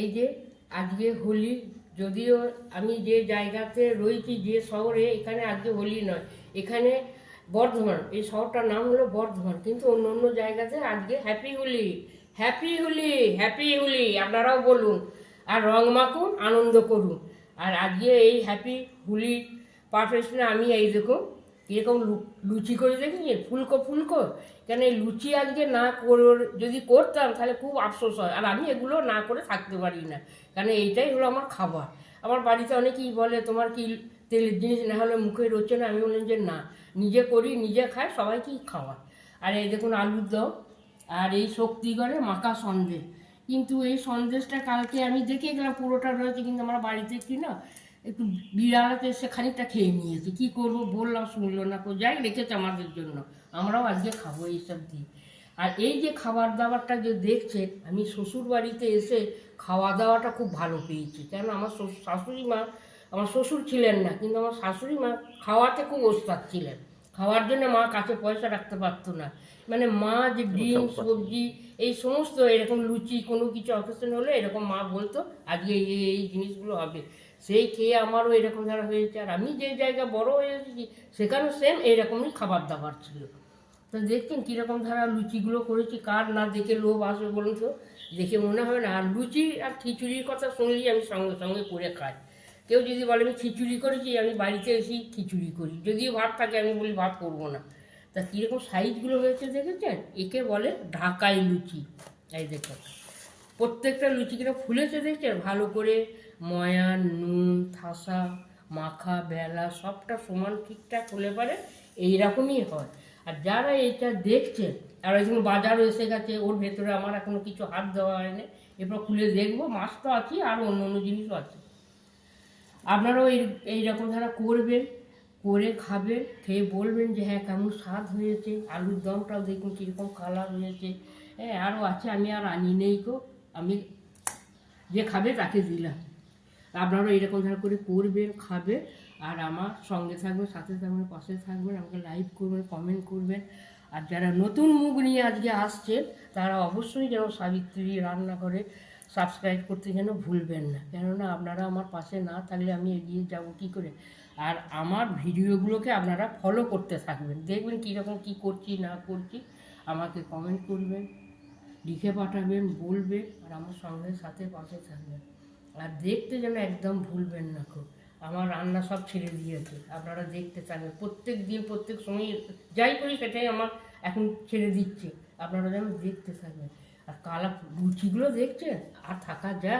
এই যে আজকে হোলি, যদিও আমি যে জায়গাতে রয়েছি, যে শহরে, এখানে আজকে হোলি নয়, এখানে বর্ধমান, এই শহরটার নাম হলো বর্ধমান, কিন্তু অন্য অন্য জায়গাতে আজকে happy Holi, happy Holi, happy Holi আপনারাও বলুন, আর রং মাখুন, আনন্দ করুন। আর আজকে এই হ্যাপি হোলি পারফেকশনে আমি এই দেখুন এরকম লুচি করে দেখেছি, ফুলকো ফুলকো। কেন এই লুচি আজকে না করে যদি করতাম তাহলে খুব আফসোস হয়, আর আমি এগুলো না করে থাকতে পারি না, কারণ এইটাই হলো আমার খাবার। আমার বাড়িতে অনেকেই বলে তোমার কি তেলের জিনিস না হলে মুখে রোচে না, আমি বললাম যে না, নিজে করি, নিজে খাই, সবাইকেই খাওয়া। আর এই দেখুন আলুর দম, আর এই শক্তিগড়ে মাখা সন্দেশ। কিন্তু এই সন্দেশটা কালকে আমি দেখে গেলাম পুরোটা রয়েছে, কিন্তু আমার বাড়িতে কি না একটু বিড়ালাতে এসে খানিকটা খেয়ে নিয়েছে, কী করবো, বললাম শুনলো না, তো যাই রেখেছে আমাদের জন্য, আমরাও আজকে খাবো এইসব দিয়ে। আর এই যে খাবার দাবারটা যে দেখছেন, আমি শ্বশুর বাড়িতে এসে খাওয়া দাওয়াটা খুব ভালো পেয়েছি, কেন আমার শাশুড়ি মা, আমার শ্বশুর ছিলেন না, কিন্তু আমার শাশুড়ি মা খাওয়াতে খুব ওস্তাদ ছিলেন। খাওয়ার জন্য মা কাছে পয়সা রাখতে পারতো না, মানে মা যে ডিম সবজি এই সমস্ত এরকম লুচি কোনো কিছু অকেশন হলে এরকম মা বলতো আজকে এই জিনিসগুলো হবে, সেই খেয়ে আমারও এরকম ধারা হয়েছে। আর আমি যে জায়গায় বড় হয়ে এসেছি সেখানেও সেম এইরকমই খাবার দাবার ছিল। তো দেখছেন কীরকম ধারা লুচিগুলো করেছি, কার না দেখে লোভ আসবে বলুন তো, দেখে মনে হয় না। আর লুচি আর খিচুড়ির কথা শুনলেই আমি সঙ্গে সঙ্গে করে খাই। কেউ যদি বলে আমি খিচুড়ি করেছি, আমি বাড়িতে এসেই খিচুড়ি করি, যদিও ভাত থাকে আমি বলি ভাত করবো না। তা কীরকম সাইজগুলো হয়েছে দেখেছেন, একে বলে ঢাকাই লুচি। এই দেখুন প্রত্যেকটা লুচি কিনা ফুলেছে দেখছেন, ভালো করে ময়ান, নুন, থাসা, মাখা, বেলা সবটা সমান ঠিকঠাক হলে পারে এইরকমই হয়। আর যারা এইটা দেখছেন, আর এখন বাজারও এসে গেছে, ওর ভেতরে আমার এখনো কিছু হাত দেওয়া হয়নি, এরপর খুলে দেখবো, মাছ তো আছে আর অন্য অন্য জিনিসও আছে। আপনারাও এইরকম ধারা করবেন, করে খাবেন, খেয়ে বলবেন যে হ্যাঁ কেমন স্বাদ হয়েছে। আলুর দমটাও দেখুন কীরকম কালার হয়েছে। হ্যাঁ আরও আছে, আমি আর আনি নেই গো, আমি যে খাবে তাকে দিলাম। আপনারাও এইরকম ধারা করে করবেন, খাবেন, আর আমার সঙ্গে থাকবেন, সাথে থাকবেন, পাশে থাকবেন, আমাকে লাইক করবেন, কমেন্ট করবেন। আর যারা নতুন মুখ নিয়ে আজকে আসছেন তারা অবশ্যই যেন সাবিত্রী রান্নাঘরে সাবস্ক্রাইব করতে যেন ভুলবেন না, কেননা আপনারা আমার পাশে না থাকলে আমি এগিয়ে যাব কী করে। আর আমার ভিডিওগুলোকে আপনারা ফলো করতে থাকবেন, দেখবেন কীরকম কী করছি না করছি, আমাকে কমেন্ট করবেন, লিখে পাঠাবেন, বলবেন, আর আমার সঙ্গে সাথে পাশে থাকবেন। আর দেখতে যেন একদম ভুলবেন না, খুব আমার রান্না সব ছেড়ে দিয়েছে, আপনারা দেখতে থাকবেন, প্রত্যেক দিন প্রত্যেক সময় যাই করি সেটাই আমার এখন ছেড়ে দিচ্ছে, আপনারা যেন দেখতে থাকবেন। আর কালা লুচিগুলো দেখছেন, আর থাকা যায়।